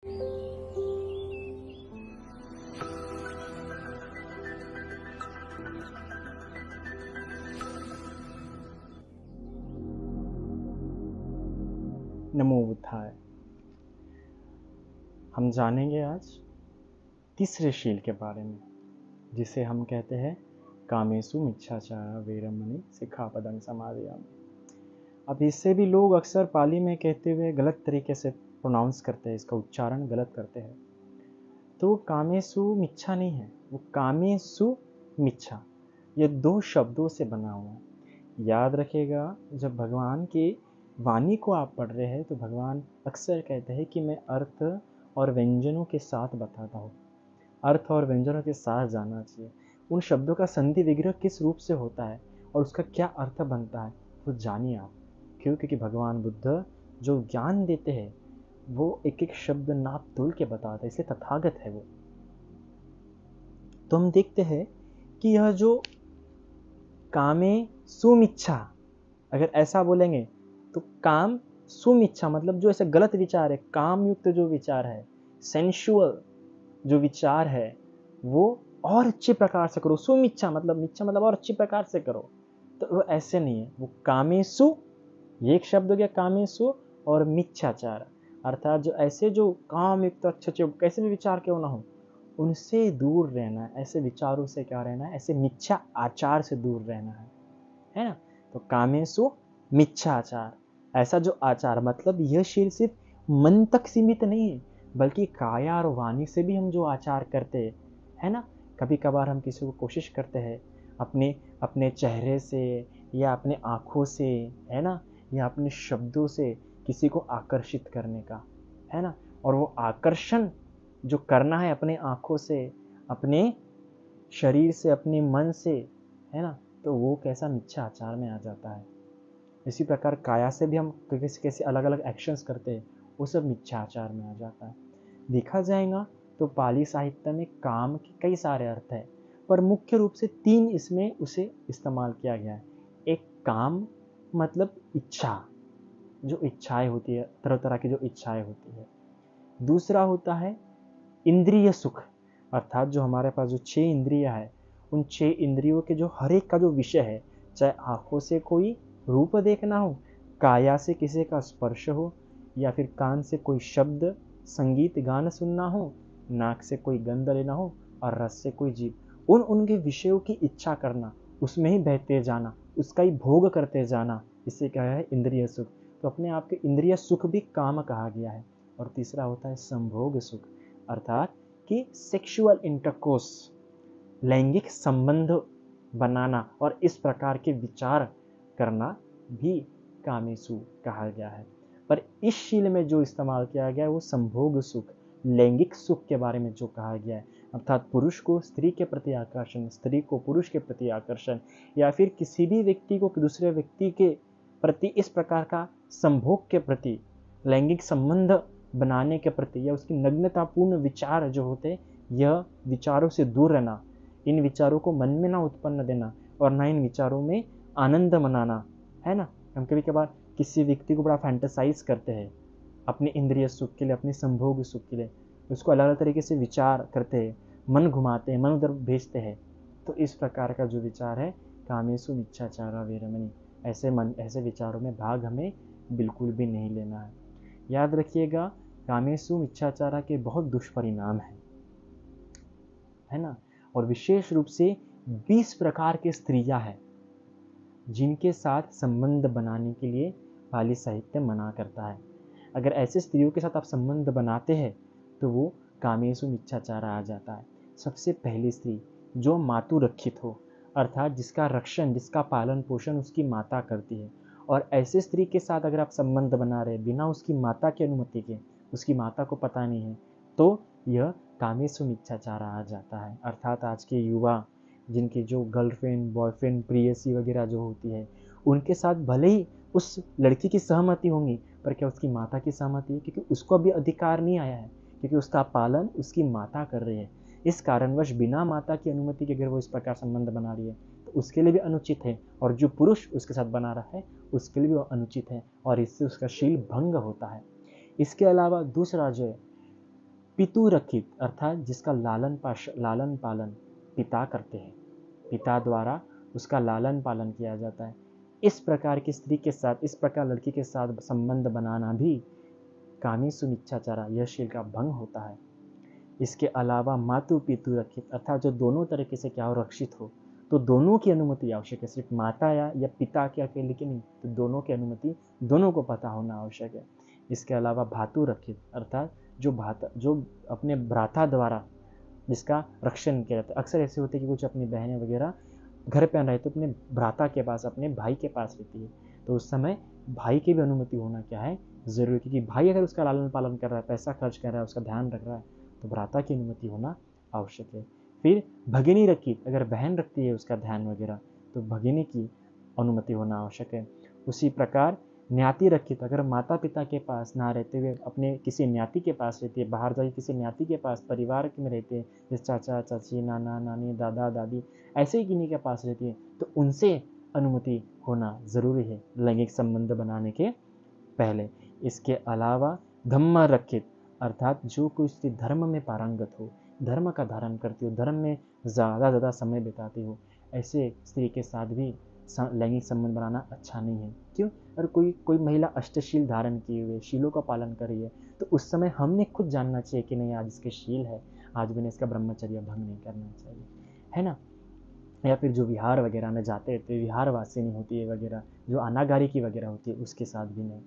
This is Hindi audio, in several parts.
नमो बुद्धाय। हम जानेंगे आज तीसरे शील के बारे में, जिसे हम कहते हैं कामेसु मिच्छाचारा वेरमणि सिक्खापदं समादयामि। अब इससे भी लोग अक्सर पाली में कहते हुए गलत तरीके से प्रोनाउंस करते हैं, इसका उच्चारण गलत करते हैं। तो वो कामेसु मिच्छा नहीं है, वो कामेसु मिच्छा, ये दो शब्दों से बना हुआ है। याद रखिएगा, जब भगवान की वाणी को आप पढ़ रहे हैं तो भगवान अक्सर कहते हैं कि मैं अर्थ और व्यंजनों के साथ बताता हूँ। अर्थ और व्यंजनों के साथ जाना चाहिए। उन शब्दों का संधि विग्रह किस रूप से होता है और उसका क्या अर्थ बनता है वो जानिए आप। क्यों? क्योंकि भगवान बुद्ध जो ज्ञान देते हैं वो एक एक शब्द नाप तोल के बताते हैं, इसलिए तथागत है वो। तो हम देखते हैं कि यह जो कामे सुमिच्छा, अगर ऐसा बोलेंगे तो काम सुमिच्छा मतलब जो ऐसे गलत विचार है, काम युक्त जो विचार है, सेंशुअल जो विचार है, वो और अच्छे प्रकार से करो। सुमिच्छा मतलब और अच्छे प्रकार से करो। तो वो ऐसे नहीं है, वो कामेसु, ये एक शब्द हो गया कामेसु, और मिच्छाचार अर्थात जो ऐसे जो काम युक्त अच्छे कैसे भी विचार क्यों ना हो उनसे दूर रहना है। ऐसे विचारों से क्या रहना है, ऐसे मिच्छा आचार से दूर रहना है ना। तो कामेसु मिच्छाचार, ऐसा जो आचार मतलब यह शील सिर्फ मन तक सीमित नहीं है, बल्कि काया और वाणी से भी हम जो आचार करते हैं, है ना। कभी कभार हम किसी को कोशिश करते हैं अपने अपने चेहरे से या अपने आँखों से, है ना, या अपने शब्दों से किसी को आकर्षित करने का, है ना। और वो आकर्षण जो करना है अपने आँखों से, अपने शरीर से, अपने मन से, है ना, तो वो कैसा मिच्छा आचार में आ जाता है। इसी प्रकार काया से भी हम कैसे कैसे अलग अलग एक्शंस करते हैं, वो सब मिच्छा आचार में आ जाता है। देखा जाएगा तो पाली साहित्य में काम के कई सारे अर्थ है, पर मुख्य रूप से तीन इसमें उसे इस्तेमाल किया गया है। एक काम मतलब इच्छा, जो इच्छाएं होती है, तरह तरह की जो इच्छाएं होती है। दूसरा होता है इंद्रिय सुख, अर्थात जो हमारे पास जो 6 इंद्रियां है, उन 6 इंद्रियों के जो हर एक का जो विषय है, चाहे आंखों से कोई रूप देखना हो, काया से किसी का स्पर्श हो, या फिर कान से कोई शब्द संगीत गान सुनना हो, नाक से कोई गंध लेना हो, और रस से कोई जीव, उनके विषयों की इच्छा करना, उसमें ही बहते जाना, उसका ही भोग करते जाना, इसे क्या है, इंद्रिय सुख। तो अपने आप के इंद्रिय सुख भी काम कहा गया है। और तीसरा होता है संभोग सुख, अर्थात कि सेक्सुअल इंटरकोर्स, लैंगिक संबंध बनाना और इस प्रकार के विचार करना भी कामेसु कहा गया है। पर इस शील में जो इस्तेमाल किया गया है वो संभोग सुख, लैंगिक सुख के बारे में जो कहा गया है, अर्थात पुरुष को स्त्री के प्रति आकर्षण, स्त्री को पुरुष के प्रति आकर्षण, या फिर किसी भी व्यक्ति को दूसरे व्यक्ति के प्रति इस प्रकार का संभोग के प्रति, लैंगिक संबंध बनाने के प्रति, या उसकी नग्नतापूर्ण विचार जो होते, यह विचारों से दूर रहना, इन विचारों को मन में ना उत्पन्न देना, और ना इन विचारों में आनंद मनाना, है ना। हम कभी कभार किसी व्यक्ति को बड़ा फैंटेसाइज करते हैं अपने इंद्रिय सुख के लिए, अपने संभोग सुख के लिए, उसको अलग अलग तरीके से विचार करते हैं, मन घुमाते हैं, मन उधर भेजते हैं। तो इस प्रकार का जो विचार है कामेसु मिच्छाचारा वेरमणि, ऐसे विचारों में भाग हमें बिल्कुल भी नहीं लेना है। याद रखिएगा, कामेसु मिच्छाचारा के बहुत दुष्परिणाम है ना। और विशेष रूप से 20 प्रकार की स्त्रियां हैं जिनके साथ संबंध बनाने के लिए पाली साहित्य मना करता है। अगर ऐसे स्त्रियों के साथ आप संबंध बनाते हैं तो वो कामेसु मिच्छाचारा आ जाता है। सबसे पहली स्त्री जो मातुरक्षित हो, अर्थात जिसका रक्षण, जिसका पालन पोषण उसकी माता करती है, और ऐसे स्त्री के साथ अगर आप संबंध बना रहे बिना उसकी माता की अनुमति के, उसकी माता को पता नहीं है, तो यह कामेसु मिच्छाचारा आ जाता है। अर्थात आज के युवा जिनकी जो गर्लफ्रेंड, बॉयफ्रेंड, प्रेयसी वगैरह जो होती है, उनके साथ भले ही उस लड़की की सहमति होंगी, पर क्या उसकी माता की सहमति है? क्योंकि उसको अभी अधिकार नहीं आया है, क्योंकि उसका पालन उसकी माता कर रही है। इस कारणवश बिना माता की अनुमति के अगर वो इस प्रकार संबंध बना रही है तो उसके लिए भी अनुचित है, और जो पुरुष उसके साथ बना रहा है उसके लिए भी वो अनुचित है, और इससे उसका शील भंग होता है। इसके अलावा दूसरा जो है पितु रखित अर्थात जिसका लालन पालन पिता करते हैं, पिता द्वारा उसका लालन पालन किया जाता है। इस प्रकार की स्त्री के साथ, इस प्रकार लड़की के साथ संबंध बनाना भी कामेषु मिच्छाचारा, यह शील का भंग होता है। इसके अलावा मातु पितु रक्षित अर्थात जो दोनों तरीके से क्या हो, रक्षित हो, तो दोनों की अनुमति आवश्यक है। सिर्फ माता या पिता के अकेले की नहीं, तो दोनों की अनुमति, दोनों को पता होना आवश्यक है। इसके अलावा भातु रक्षित अर्थात जो अपने भ्राता द्वारा जिसका रक्षण किया जाता है। अक्सर ऐसे होते हैं कि कुछ अपनी बहनें वगैरह घर पे रहे तो अपने भ्राता के पास, अपने भाई के पास रहती है, तो उस समय भाई की भी अनुमति होना क्या है, जरूरी, क्योंकि भाई अगर उसका लालन पालन कर रहा है, पैसा खर्च कर रहा है, उसका ध्यान रख रहा है, तो भ्राता की अनुमति होना आवश्यक है। फिर भगिनी रखी, अगर बहन रखती है उसका ध्यान वगैरह, तो भगिनी की अनुमति होना आवश्यक है। उसी प्रकार न्याति रखित, अगर माता पिता के पास ना रहते हुए अपने किसी न्याति के पास रहती है, बाहर जाके किसी न्याति के पास परिवार में रहते हैं, जैसे चाचा चाची, नाना नानी, दादा दादी, ऐसे ही किन्हीं के पास रहती है, तो उनसे अनुमति होना जरूरी है लैंगिक संबंध बनाने के पहले। इसके अलावा धम्म रखित अर्थात जो कोई स्त्री धर्म में पारंगत हो, धर्म का धारण करती हो, धर्म में ज़्यादा समय बिताती हो, ऐसे स्त्री के साथ भी लैंगिक संबंध बनाना अच्छा नहीं है। क्यों? अगर कोई महिला अष्टशील धारण किए हुए शीलों का पालन कर रही है, तो उस समय हमने खुद जानना चाहिए कि नहीं, आज इसके शील है, आज मैंने इसका ब्रह्मचर्य भंग नहीं करना चाहिए, है ना। या फिर जो विहार वगैरह में जाते रहते, विहार वासिनी होती है वगैरह, जो अनागारी की वगैरह होती है, उसके साथ भी नहीं।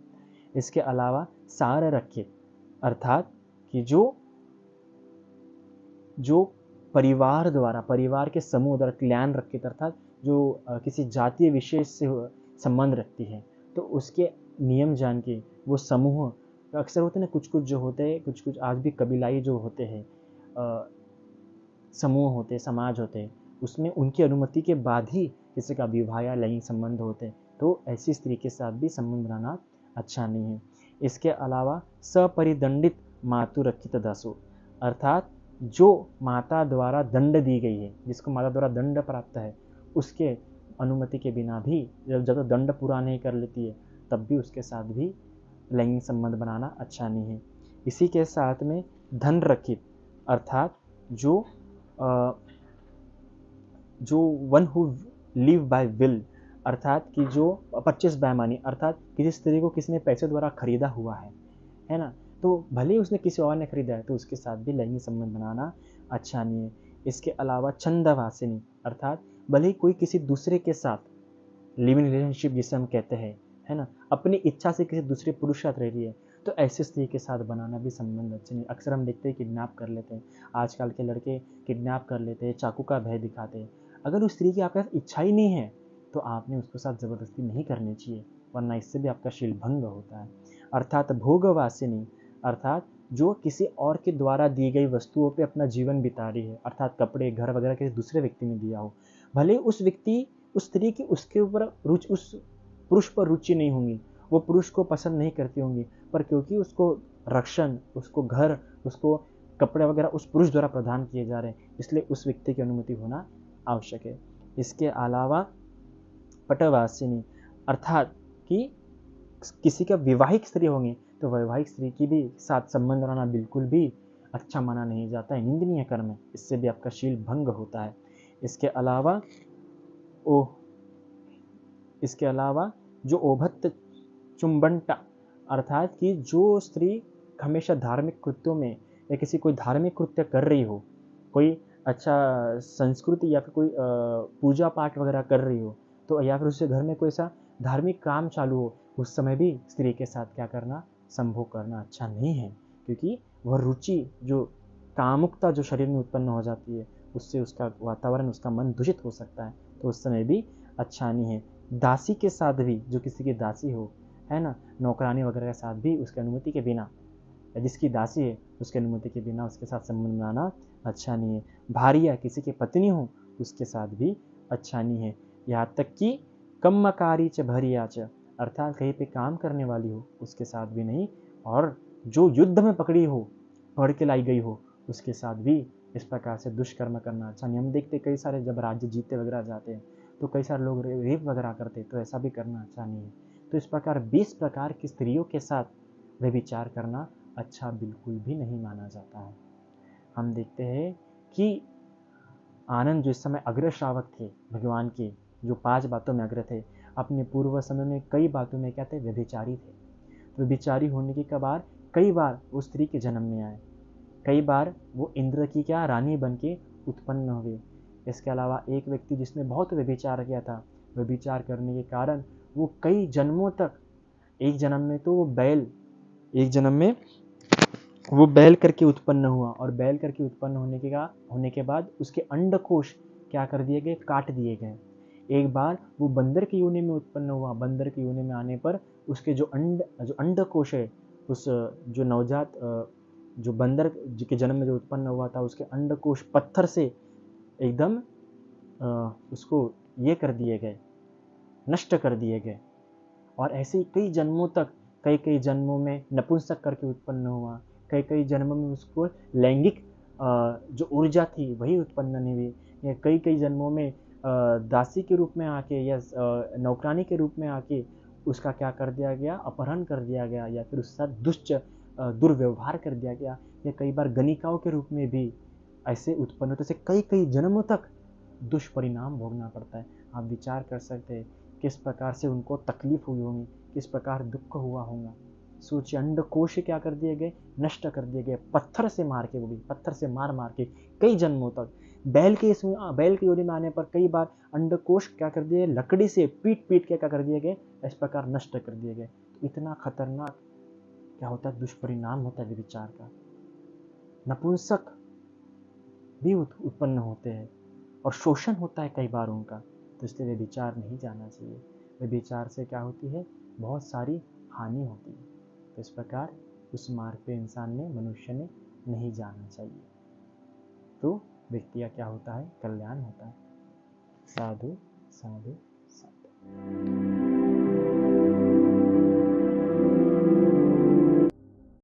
इसके अलावा सार रखित अर्थात कि जो परिवार द्वारा, परिवार के समूह द्वारा क्लैन रखित अर्थात जो किसी जातीय विशेष से संबंध रखती है, तो उसके नियम जान के वो समूह अक्सर होते हैं ना, कुछ जो होते हैं, कुछ आज भी कबीलाई जो होते हैं, समूह होते, समाज होते, उसमें उनकी अनुमति के बाद ही किसी का विवाह या लैंगिक संबंध होते, तो ऐसी स्त्री के साथ भी संबंध बनाना अच्छा नहीं है। इसके अलावा सपरिदंडित मातु रक्षित दासो अर्थात जो माता द्वारा दंड दी गई है, जिसको माता द्वारा दंड प्राप्त है, उसके अनुमति के बिना भी जब तक दंड पूरा नहीं कर लेती है, तब भी उसके साथ भी लैंगिक संबंध बनाना अच्छा नहीं है। इसी के साथ में धन रखित अर्थात जो one who live by will अर्थात कि जो परचेस बैमानी अर्थात किसी स्त्री को किसी ने पैसे द्वारा खरीदा हुआ है ना, तो भले ही उसने किसी और ने खरीदा है, तो उसके साथ भी लैंगिक संबंध बनाना अच्छा नहीं है। इसके अलावा छंदवासिनी अर्थात भले ही कोई किसी दूसरे के साथ लिविंग रिलेशनशिप जिसे हम कहते हैं, है ना, अपनी इच्छा से किसी दूसरे पुरुष साथ रह रही है, तो ऐसे स्त्री के साथ बनाना भी संबंध अच्छा नहीं। अक्सर हम देखते हैं किडनैप कर लेते हैं, आजकल के लड़के किडनैप कर लेते हैं, चाकू का भय दिखाते हैं। अगर उस स्त्री की आपके साथ इच्छा ही नहीं है, तो आपने उसके साथ ज़बरदस्ती नहीं करनी चाहिए, वरना इससे भी आपका शील भंग होता है। अर्थात भोगवासिनी अर्थात जो किसी और के द्वारा दी गई वस्तुओं पे अपना जीवन बिता रही है, अर्थात कपड़े, घर वगैरह किसी दूसरे व्यक्ति ने दिया हो, भले उस स्त्री की उसके ऊपर उस पुरुष पर रुचि नहीं होंगी, वो पुरुष को पसंद नहीं करती होंगी, पर क्योंकि उसको रक्षण, उसको घर, उसको कपड़े वगैरह उस पुरुष द्वारा प्रदान किए जा रहे हैं, इसलिए उस व्यक्ति की अनुमति होना आवश्यक है। इसके अलावा पटवासिनी अर्थात कि किसी का विवाहिक स्त्री होंगी, तो वैवाहिक स्त्री की भी साथ संबंध रहना बिल्कुल भी अच्छा माना नहीं जाता है, निंदनीय कर्म है, इससे भी आपका शील भंग होता है। इसके अलावा जो ओभत्त चुंबनटा अर्थात कि जो स्त्री हमेशा धार्मिक कृत्यों में या किसी कोई धार्मिक कृत्य कर रही हो, कोई अच्छा संस्कृति या फिर कोई पूजा पाठ वगैरह कर रही हो, तो या फिर उसके घर में कोई ऐसा धार्मिक काम चालू हो, उस समय भी स्त्री के साथ क्या करना, संभोग करना अच्छा नहीं है, क्योंकि वह रुचि, जो कामुकता जो शरीर में उत्पन्न हो जाती है, उससे उसका वातावरण, उसका मन दूषित हो सकता है, तो उस समय भी अच्छा नहीं है। दासी के साथ भी, जो किसी की दासी हो, है ना, नौकरानी वगैरह के साथ भी उसकी अनुमति के बिना, जिसकी दासी है उसकी अनुमति के बिना उसके साथ संबंध बनाना अच्छा नहीं है। भारिया किसी की पत्नी हो, उसके साथ भी अच्छा नहीं है। यहाँ तक कि कम्मकारी च भरिया च अर्थात कहीं पे काम करने वाली हो, उसके साथ भी नहीं, और जो युद्ध में पकड़ी हो, पकड़ के लाई गई हो, उसके साथ भी इस प्रकार से दुष्कर्म करना अच्छा नहीं। हम देखते कई सारे जब राज्य जीते वगैरह जाते हैं, तो कई सारे लोग रेप वगैरह करते, तो ऐसा भी करना अच्छा नहीं है। तो इस प्रकार 20 प्रकार की स्त्रियों के साथ व्यभिचार करना अच्छा बिल्कुल भी नहीं माना जाता है। हम देखते हैं कि आनंद जो इस समय अग्र श्रावक थे भगवान के, जो 5 बातों में अग्र थे, अपने पूर्व समय में कई बातों में क्या थे, व्यभिचारी थे। तो व्यभिचारी होने के बाद कई बार वो स्त्री के जन्म में आए, कई बार वो इंद्र की क्या रानी बन के उत्पन्न हुए। इसके अलावा एक व्यक्ति जिसने बहुत व्यभिचार किया था, व्यभिचार करने के कारण वो कई जन्मों तक, एक जन्म में तो वो बैल, एक जन्म में वो बैल करके उत्पन्न हुआ, और बैल करके उत्पन्न होने के बाद उसके अंडकोश क्या कर दिए गए, काट दिए गए। एक बार वो बंदर की योनि में उत्पन्न हुआ, बंदर की योनि में आने पर उसके जो अंडकोश है, उस जो नवजात जो बंदर के जन्म में जो उत्पन्न हुआ था, उसके अंडकोश पत्थर से एकदम उसको ये कर दिए गए, नष्ट कर दिए गए। और ऐसे ही कई जन्मों तक, कई कई जन्मों में नपुंसक करके उत्पन्न हुआ, कई कई जन्मों में उसको लैंगिक जो ऊर्जा थी वही उत्पन्न नहीं हुई, या कई कई जन्मों में दासी के रूप में आके या नौकरानी के रूप में आके उसका क्या कर दिया गया, अपहरण कर दिया गया, या फिर उसके साथ दुर्व्यवहार कर दिया गया, या कई बार गणिकाओं के रूप में भी ऐसे उत्पन्न होते, से कई कई जन्मों तक दुष्परिणाम भोगना पड़ता है। आप विचार कर सकते हैं किस प्रकार से उनको तकलीफ हुई होगी, किस प्रकार दुख हुआ होगा। सोचिए, अंडकोश क्या कर दिए गए, नष्ट कर दिए गए, पत्थर से मार के, वो भी पत्थर से मार मार के कई जन्मों तक। बैल की योनि में आने पर कई बार अंडकोश क्या कर दिए, लकड़ी से पीट पीट के क्या कर दिए गए, इस प्रकार नष्ट कर दिए गए। तो इतना खतरनाक क्या होता है, दुष्परिणाम होता है विचार का। नपुंसक भी उत्पन्न होते हैं और शोषण होता है कई बार उनका। तो इसलिए वे विचार नहीं जाना चाहिए। वे विचार से क्या होती है, बहुत सारी हानि होती है। तो इस प्रकार उस मार्ग पे इंसान ने, मनुष्य ने नहीं जाना चाहिए। तो व्यक्ति का क्या होता है, कल्याण होता है। साधु साधु साधु।